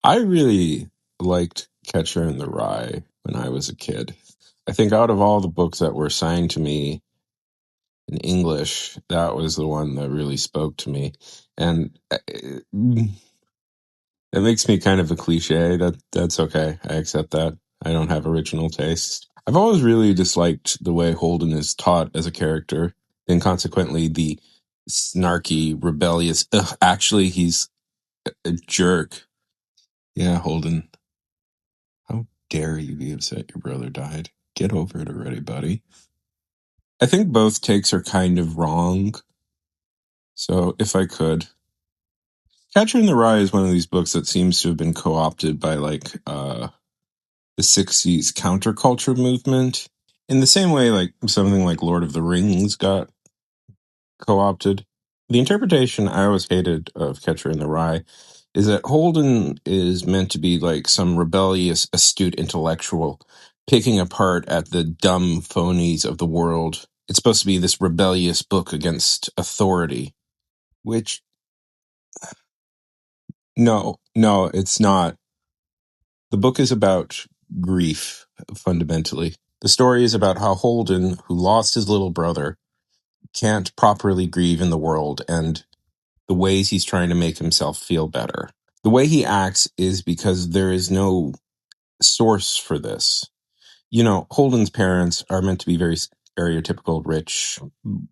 I really liked Catcher in the Rye when I was a kid. I think out of all the books that were assigned to me in English, that was the one that really spoke to me. And it makes me kind of a cliche. That's okay. I accept that. I don't have original tastes. I've always really disliked the way Holden is taught as a character, and consequently the snarky, rebellious. Actually, he's a jerk. Yeah, Holden. How dare you be upset your brother died? Get over it already, buddy. I think both takes are kind of wrong. So if I could, Catcher in the Rye is one of these books that seems to have been co-opted by the 60s counterculture movement in the same way like something like Lord of the Rings got co-opted. The interpretation I always hated of Catcher in the Rye is that Holden is meant to be like some rebellious, astute intellectual picking apart at the dumb phonies of the world. It's supposed to be this rebellious book against authority, which no, it's not. The book is about grief, fundamentally. The story is about how Holden, who lost his little brother, can't properly grieve in the world and the ways he's trying to make himself feel better. The way he acts is because there is no source for this. You know, Holden's parents are meant to be very stereotypical, rich,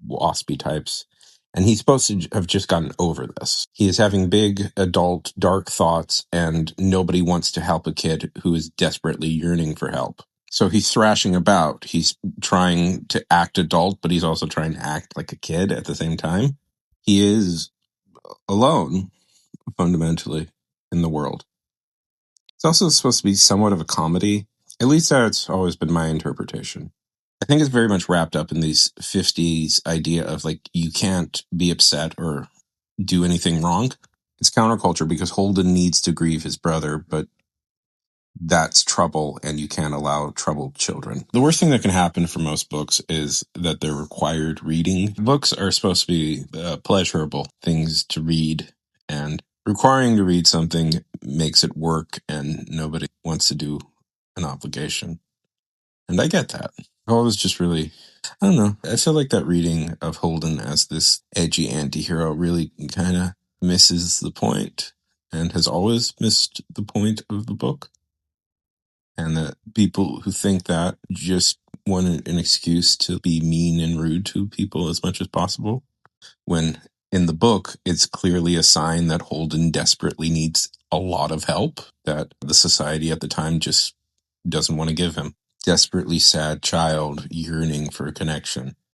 waspy types. And he's supposed to have just gotten over this. He is having big, adult, dark thoughts, and nobody wants to help a kid who is desperately yearning for help. So he's thrashing about. He's trying to act adult, but he's also trying to act like a kid at the same time. He is alone, fundamentally, in the world. It's also supposed to be somewhat of a comedy. At least that's always been my interpretation. I think it's very much wrapped up in these 50s idea of like, you can't be upset or do anything wrong. It's counterculture because Holden needs to grieve his brother, but that's trouble and you can't allow troubled children. The worst thing that can happen for most books is that they're required reading. Books are supposed to be pleasurable things to read, and requiring to read something makes it work and nobody wants to do an obligation. And I get that. I was just really, I don't know. I feel like that reading of Holden as this edgy anti-hero really kind of misses the point and has always missed the point of the book. And that people who think that just want an excuse to be mean and rude to people as much as possible. When in the book, it's clearly a sign that Holden desperately needs a lot of help that the society at the time just doesn't want to give him. Desperately sad child yearning for a connection.